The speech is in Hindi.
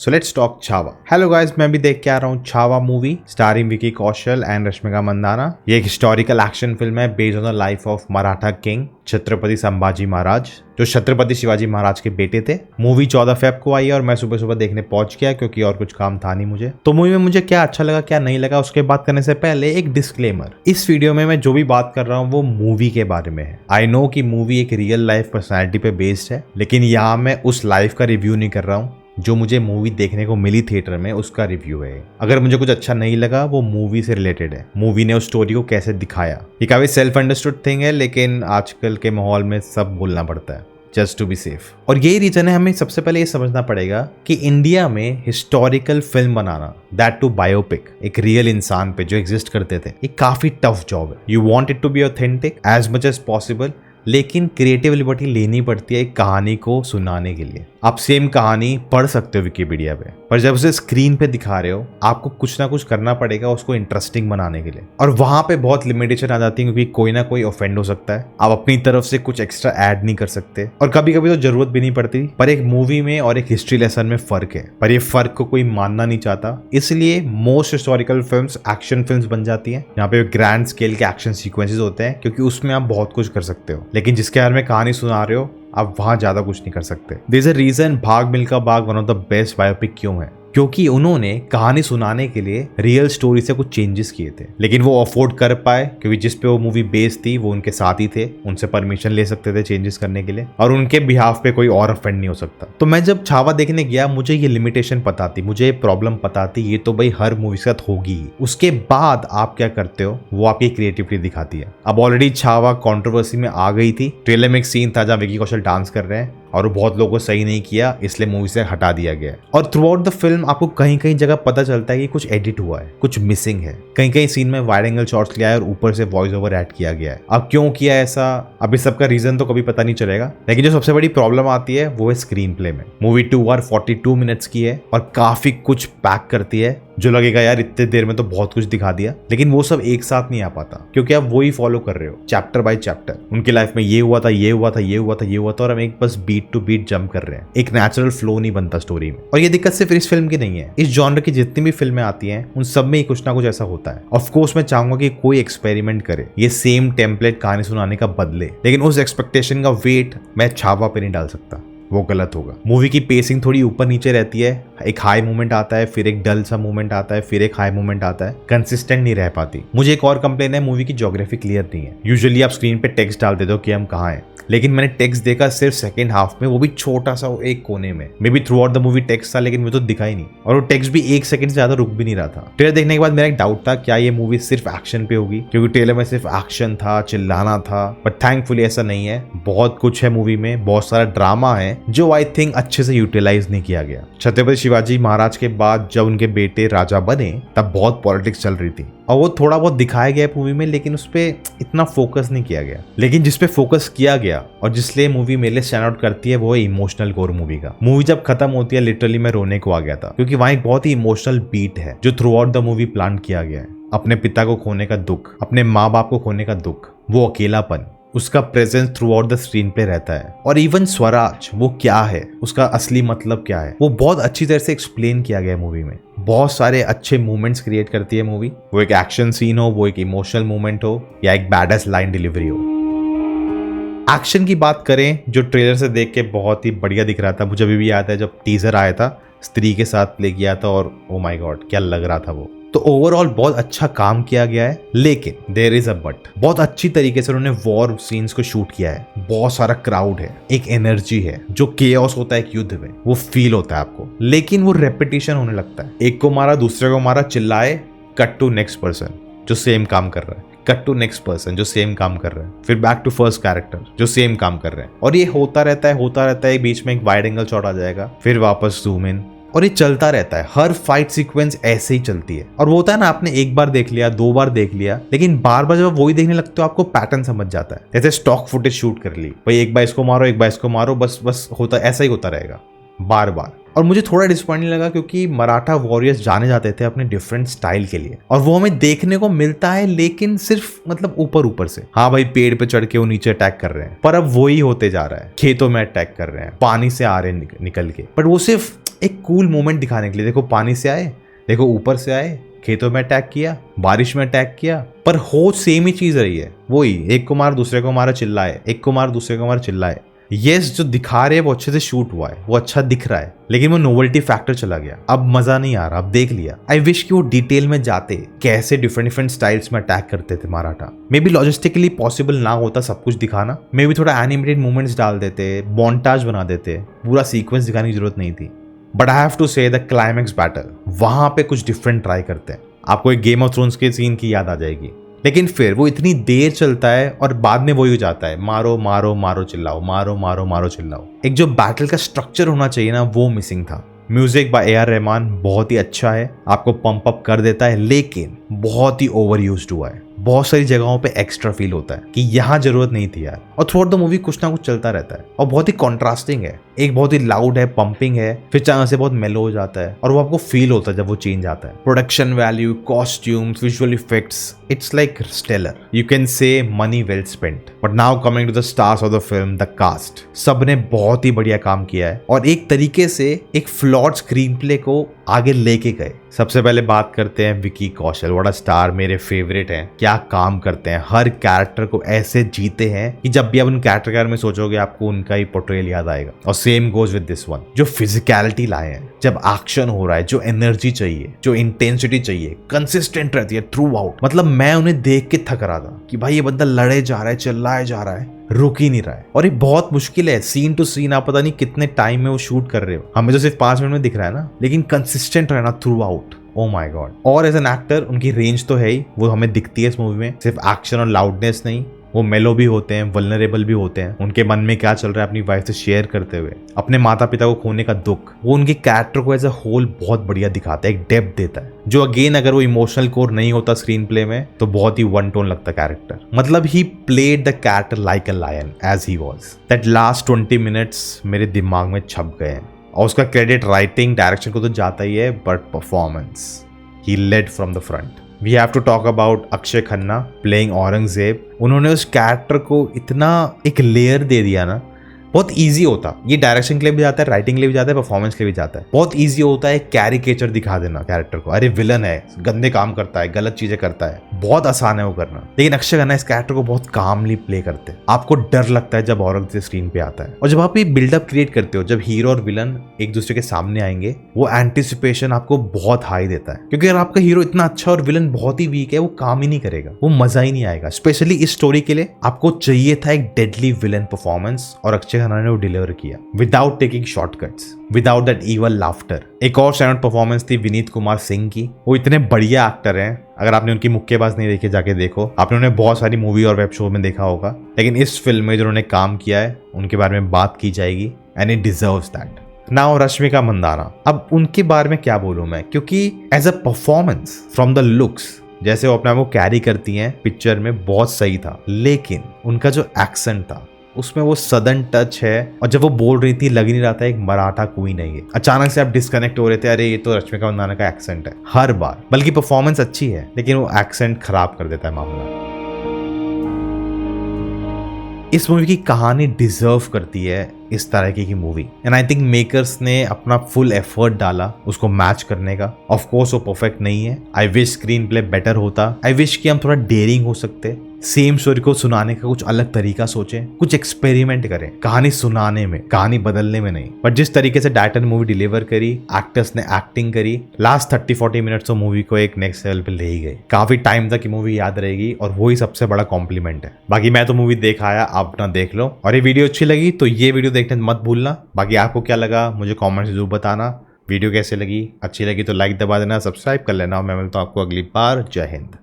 So let's talk Chhaava. Hello guys, मैं भी देख के आ रहा हूँ Chhaava movie starring Vicky Kaushal and Rashmika Mandanna. ये एक हिस्टोरिकल एक्शन फिल्म है based on the life of Maratha king Chhatrapati Sambhaji Maharaj, जो छत्रपति शिवाजी महाराज के बेटे थे। मूवी 14 फेब को आई है और मैं सुबह सुबह देखने पहुंच गया क्योंकि और कुछ काम था नहीं मुझे। तो मूवी में मुझे क्या अच्छा लगा क्या नहीं लगा उसके बात करने से पहले एक डिस्क्लेमर। इस वीडियो में मैं जो भी बात कर रहा हूँ वो मूवी के बारे में है। आई नो कि मूवी एक रियल लाइफ पर्सनैलिटी पे बेस्ड है, लेकिन यहाँ मैं उस लाइफ का रिव्यू नहीं कर रहा हूँ जो मुझे मूवी देखने को मिली थिएटर में, उसका रिव्यू है। अगर मुझे कुछ अच्छा नहीं लगा वो मूवी से रिलेटेड है, मूवी ने उस स्टोरी को कैसे दिखाया। ये काफी सेल्फ अंडरस्टूड थिंग है, लेकिन आजकल के माहौल में सब बोलना पड़ता है जस्ट टू बी सेफ। और यही रीजन है, हमें सबसे पहले ये समझना पड़ेगा कि इंडिया में हिस्टोरिकल फिल्म बनाना, दैट टू बायोपिक, एक रियल इंसान पे जो एग्जिस्ट करते थे, ये काफी टफ जॉब है। You want it to be authentic as much as possible, लेकिन क्रिएटिव लिबर्टी लेनी पड़ती है एक कहानी को सुनाने के लिए। आप सेम कहानी पढ़ सकते हो विकिपीडिया पे, पर जब उसे स्क्रीन पे दिखा रहे हो आपको कुछ ना कुछ करना पड़ेगा उसको इंटरेस्टिंग बनाने के लिए। और वहां पे बहुत लिमिटेशन आ जाती है क्योंकि कोई ना कोई ऑफेंड हो सकता है, आप अपनी तरफ से कुछ एक्स्ट्रा ऐड नहीं कर सकते, और कभी कभी तो जरूरत भी नहीं पड़ती। पर एक मूवी में और एक हिस्ट्री लेसन में फर्क है, पर ये फर्क को कोई मानना नहीं चाहता। इसलिए most historical films action films बन जाती हैं, यहाँ पे ग्रैंड स्केल के एक्शन सीक्वेंसेस होते हैं क्योंकि उसमें आप बहुत कुछ कर सकते हो। लेकिन जिसके बारे में कहानी सुना रहे हो आप वहां ज्यादा कुछ नहीं कर सकते। देयर इज अ रीजन भाग मिल्खा भाग one of the best biopic क्यों है, क्योंकि उन्होंने कहानी सुनाने के लिए रियल स्टोरी से कुछ चेंजेस किए थे, लेकिन वो अफोर्ड कर पाए क्योंकि जिस पे वो मूवी बेस्ड थी वो उनके साथ ही थे, उनसे परमिशन ले सकते थे चेंजेस करने के लिए, और उनके बिहाफ पे कोई और ऑफेंड नहीं हो सकता। तो मैं जब छावा देखने गया मुझे ये लिमिटेशन पता थी, मुझे ये प्रॉब्लम पता थी, ये तो भाई हर मूवी के साथ होगी। उसके बाद आप क्या करते हो वो आपकी क्रिएटिविटी दिखाती है। अब ऑलरेडी छावा कंट्रोवर्सी में आ गई थी। ट्रेलर में एक सीन था जहाँ विकी कौशल डांस कर रहे हैं और वो बहुत लोगों को सही नहीं किया, इसलिए मूवी से हटा दिया गया। और थ्रू आउट द फिल्म आपको कहीं कहीं जगह पता चलता है कि कुछ एडिट हुआ है, कुछ मिसिंग है, कहीं कहीं सीन में वाइड एंगल शॉट्स लिया है और ऊपर से वॉइस ओवर ऐड किया गया है। अब क्यों किया ऐसा, अब इस सबका रीजन तो कभी पता नहीं चलेगा, लेकिन जो सबसे बड़ी प्रॉब्लम आती है वो है स्क्रीन प्ले में। मूवी 2 आवर 42 मिनट्स की है और काफी कुछ पैक करती है, जो लगेगा यार इतने देर में तो बहुत कुछ दिखा दिया, लेकिन वो सब एक साथ नहीं आ पाता क्योंकि आप वही फॉलो कर रहे हो चैप्टर बाय चैप्टर। उनकी लाइफ में ये हुआ था, ये हुआ था, ये हुआ था, ये हुआ था, और हम एक बस बीट टू बीट जंप कर रहे हैं। एक नेचुरल फ्लो नहीं बनता स्टोरी में। और ये दिक्कत सिर्फ इस फिल्म की नहीं है, इस जॉनर की जितनी भी फिल्में आती हैं उन सब में कुछ ना कुछ ऐसा होता है। ऑफ कोर्स मैं चाहूंगा कि कोई एक्सपेरिमेंट करे, ये सेम टेम्पलेट कहानी सुनाने का बदले, लेकिन उस एक्सपेक्टेशन का वेट मैं छावा पे नहीं डाल सकता, वो गलत होगा। मूवी की पेसिंग थोड़ी ऊपर नीचे रहती है, एक हाई मोमेंट आता है, फिर एक डल सा मोमेंट आता है, फिर एक हाई मोमेंट आता है, कंसिस्टेंट नहीं रह पाती। मुझे एक और कंप्लेन है, मूवी की ज्योग्राफी क्लियर नहीं है। यूजुअली आप स्क्रीन पे टेक्स्ट डाल देते हो कि हम कहाँ हैं, लेकिन मैंने टेक्स्ट देखा सिर्फ सेकंड हाफ में, वो भी छोटा सा एक कोने में। May be through out the movie text था लेकिन मुझे तो दिखा ही नहीं, और वो टेक्स्ट भी 1 सेकंड से ज्यादा रुक भी नहीं रहा था। ट्रेलर देखने के बाद मेरा एक डाउट था क्या ये मूवी सिर्फ एक्शन पे होगी, क्योंकि ट्रेलर में सिर्फ एक्शन था, चिल्लाना था, बट थैंकफुली ऐसा नहीं है। बहुत कुछ है मूवी में, बहुत सारा ड्रामा है जो आई थिंक अच्छे से यूटिलाइज नहीं किया गया। छत्रपति शिवाजी महाराज के बाद जब उनके बेटे राजा बने तब बहुत पॉलिटिक्स चल रही थी और वो थोड़ा बहुत दिखाया गया मूवी में, लेकिन उस पर इतना फोकस नहीं किया गया। लेकिन जिस पे फोकस किया गया और जिसलिए मूवी मेरे लिए स्टैंड आउट करती है वो है इमोशनल कोर मूवी का। मूवी जब खत्म होती है लिटरली मैं रोने को आ गया था, क्योंकि वहां एक बहुत ही इमोशनल बीट है जो through out the movie plan किया गया है। अपने पिता को खोने का दुख, अपने माँ बाप को खोने का दुख, वो अकेलापन, उसका presence through out the screen पे रहता है। और इवन स्वराज वो क्या है, उसका असली मतलब क्या है, वो बहुत अच्छी तरह से एक्सप्लेन किया गया है मूवी में। बहुत सारे अच्छे मोमेंट्स क्रिएट करती है मूवी, वो एक एक्शन सीन हो, वो एक इमोशनल मोमेंट हो, या एक बैडएस लाइन डिलीवरी हो। एक्शन की बात करें, जो ट्रेलर से देख के बहुत ही बढ़िया दिख रहा था, मुझे अभी भी याद है जब टीजर आया था स्त्री के साथ ले गया था और ओ माय गॉड क्या लग रहा था वो। तो ओवरऑल बहुत अच्छा काम किया गया है, लेकिन देयर इज अ बट। बहुत अच्छी तरीके से उन्होंने वॉर सीन्स को शूट किया है, बहुत सारा क्राउड है, एक एनर्जी है, जो केओस होता है एक युद्ध में वो फील होता है आपको, लेकिन वो रेपिटेशन होने लगता है। एक को मारा, दूसरे को मारा, चिल्लाए, कट टू नेक्स्ट पर्सन जो सेम काम कर रहा है, कट टू नेक्स्ट पर्सन जो सेम काम कर रहा है, फिर बैक टू फर्स्ट कैरेक्टर जो सेम काम कर रहे हैं, और ये होता रहता है। बीच में एक वाइड एंगल शॉट आ जाएगा, फिर वापस जूम इन, और ये चलता रहता है। हर फाइट सीक्वेंस ऐसे ही चलती है। और वो होता है ना, आपने एक बार देख लिया, 2 बार देख लिया, लेकिन बार बार जब आप वही देखने लगते हो आपको पैटर्न समझ जाता है। जैसे स्टॉक फुटेज शूट कर ली, भाई एक बार इसको मारो, एक बार इसको मारो, बस होता ऐसा ही होता रहेगा बार बार। और मुझे थोड़ा डिसअपॉइंटिंग लगा क्योंकि मराठा वॉरियर्स जाने जाते थे अपने डिफरेंट स्टाइल के लिए, और वो हमें देखने को मिलता है, लेकिन सिर्फ मतलब ऊपर से। हाँ भाई पेड़ पे चढ़ के वो नीचे अटैक कर रहे हैं, पर अब वही होते जा रहा है। खेतों में अटैक कर रहे हैं, पानी से आ रहे हैं निकल के, बट वो सिर्फ एक कूल मोमेंट दिखाने के लिए। देखो पानी से आए, देखो ऊपर से आए, खेतों में अटैक किया, बारिश में अटैक किया, पर हो सेम ही चीज रही है। वही एक को मार दूसरे को मारा चिल्लाए, एक को मार दूसरे को मार चिल्लाए। यस, जो दिखा रहे हैं वो अच्छे से शूट हुआ है, वो अच्छा दिख रहा है, लेकिन वो नोवेल्टी फैक्टर चला गया। अब मजा नहीं आ रहा, अब देख लिया। आई विश कि वो डिटेल में जाते, कैसे डिफरेंट डिफरेंट स्टाइल्स में अटैक करते थे Maratha. May be logistically possible ना होता सब कुछ दिखाना, मे बी थोड़ा एनिमेटेड मूवमेंट्स डाल देते, मॉन्टाज बना देते, पूरा सीक्वेंस दिखाने की जरूरत नहीं थी। बट आई हैव टू से द क्लाइमैक्स बैटल, वहां पे कुछ डिफरेंट ट्राई करते हैं। आपको एक गेम ऑफ थ्रोन्स के सीन की याद आ जाएगी, लेकिन फिर वो इतनी देर चलता है और बाद में वही हो जाता है, मारो मारो मारो चिल्लाओ, मारो मारो मारो चिल्लाओ। एक जो बैटल का स्ट्रक्चर होना चाहिए ना, वो मिसिंग था। म्यूजिक बाय AR रहमान बहुत ही अच्छा है, आपको पंप अप कर देता है, लेकिन बहुत ही ओवर यूज्ड हुआ है। बहुत सारी जगहों पे एक्स्ट्रा फील होता है कि यहाँ जरूरत नहीं थी यार। और थ्रू आउट द मूवी कुछ ना कुछ चलता रहता है और बहुत ही कॉन्ट्रास्टिंग है। एक बहुत ही लाउड है, पंपिंग है, फिर चाहे से बहुत मेलो हो जाता है और वो आपको फील होता है जब वो चेंज आता है। Production value, costumes, visual effects, it's like stellar. You can say money well spent. But now coming to the stars of the film, the cast. सबने बहुत ही बढ़िया काम किया है और एक तरीके से एक फ्लॉड स्क्रीन प्ले को आगे लेके गए। सबसे पहले बात करते हैं Vicky Kaushal. What a star, मेरे फेवरेट हैं। क्या काम करते हैं, हर कैरेक्टर को ऐसे जीते हैं कि जब भी आप उन कैरेक्टर के बारे में सोचोगे आपको उनका ही पोर्ट्रेयल याद आएगा। और same goes with this one. जो फिजिकलिटी लाए हैं, जब एक्शन हो रहा है, जो एनर्जी चाहिए, जो इंटेंसिटी चाहिए, कंसिस्टेंट रहती है थ्रू आउट। मतलब मैं उन्हें देख के थक रहा था कि भाई ये बंदा लड़े जा रहा है, चिल्लाए जा रहा है, रुक ही नहीं रहा है। और ये बहुत मुश्किल है, सीन टू सीन आप पता नहीं कितने टाइम में वो शूट कर रहे हो। हमें तो सिर्फ 5 मिनट में दिख रहा है ना, लेकिन कंसिस्टेंट रहना through out. Oh my God. और एज एन एक्टर उनकी रेंज तो है ही, वो हमें दिखती है इस मूवी में। सिर्फ एक्शन और लाउडनेस नहीं, वो मेलो भी होते हैं, वल्नरेबल भी होते हैं। उनके मन में क्या चल रहा है अपनी वाइफ से शेयर करते हुए, अपने माता पिता को खोने का दुख, वो उनके कैरेक्टर को एज अ होल बहुत बढ़िया दिखाता है, एक डेप्थ देता है जो अगेन अगर वो इमोशनल कोर नहीं होता स्क्रीन प्ले में तो बहुत ही वन टोन लगता कैरेक्टर। मतलब he played the character like a lion as he was. That last 20 minutes मेरे दिमाग में छप गए हैं। और उसका क्रेडिट राइटिंग डायरेक्शन को तो जाता ही है, but performance, he led from the front. We have to talk about Akshaye Khanna playing Aurangzeb. उन्होंने उस कैरेक्टर को इतना एक लेयर दे दिया ना, बहुत इजी होता। ये डायरेक्शन के लिए भी जाता है, राइटिंग के लिए भी जाता है, परफॉर्मेंस के लिए भी जाता है। बहुत इजी होता है कैरिकेचर दिखा देना कैरेक्टर को, अरे विलन है, गंदे काम करता है, गलत चीजें करता है, बहुत आसान है वो करना। लेकिन अक्षय खन्ना इस कैरेक्टर को बहुत कामली प्ले करते हैं। आपको डर लगता है जब औरंगजेब स्क्रीन पे आता है। और जब आप ये बिल्डअप क्रिएट करते हो, जब हीरो और विलन एक दूसरे के सामने आएंगे, वो एंटिसिपेशन आपको बहुत हाई देता है। क्योंकि अगर आपका हीरो इतना अच्छा और विलन बहुत ही वीक है, वो काम ही नहीं करेगा, वो मजा ही नहीं आएगा। स्पेशली इस स्टोरी के लिए आपको चाहिए था एक डेडली विलन परफॉर्मेंस, और अक्षय खन्ना ने वो डिलीवर किया without taking shortcuts, without that evil laughter. एक और स्टैंडआउट परफॉर्मेंस थी विनीत कुमार सिंह की। वो इतने बढ़िया एक्टर हैं, अगर आपने उनकी मुक्केबाज नहीं देखी जाके देखो। आपने उन्हें बहुत सारी मूवी और वेब शो में देखा होगा, लेकिन इस फिल्म में जो उन्होंने काम किया है उनके बारे में बात की जाएगी and it deserves that. Now Rashmika Mandanna, अब उनके बारे में क्या बोलूं मैं, क्योंकि as a performance from the looks जैसे वो अपने आप को कैरी करती हैं पिक्चर में बहुत सही था, लेकिन उनका जो एक्सेंट था उसमें वो सदर्न टच है। और जब वो बोल रही थी लग नहीं रहा था एक मराठा कोई नहीं है। अचानक से आप डिस्कनेक्ट हो रहे थे, अरे ये तो रश्मिका मंदाना का एक्सेंट है हर बार। बल्कि परफॉर्मेंस अच्छी है लेकिन वो एक्सेंट खराब कर देता है मामला। इस मूवी की कहानी डिजर्व करती है इस तरह की movie, and I think makers ने अपना फुल एफर्ट डाला उसको मैच करने का। ऑफ कोर्स वो परफेक्ट नहीं है, I wish screen play better होता, आई विश कि हम थोड़ा डेयरिंग हो सकते, सेम स्टोरी को सुनाने का कुछ अलग तरीका सोचें, कुछ एक्सपेरिमेंट करें कहानी सुनाने में, कहानी बदलने में नहीं। बट जिस तरीके से डायरेक्टर ने मूवी डिलीवर करी, एक्टर्स ने एक्टिंग करी, लास्ट 30-40 मिनट्स तो मूवी को एक नेक्स्ट लेवल पे ले ही गए। काफी टाइम तक ये मूवी याद रहेगी और वही सबसे बड़ा कॉम्प्लीमेंट है। बाकी मैं तो मूवी देख आया, आप अपना देख लो। और ये वीडियो अच्छी लगी तो ये वीडियो देखने मत भूलना। बाकी आपको क्या लगा मुझे कॉमेंट से जरूर बताना। वीडियो कैसे लगी, अच्छी लगी तो लाइक दबा देना, सब्सक्राइब कर लेना। मैं मिलता हूँ आपको अगली बार। जय हिंद।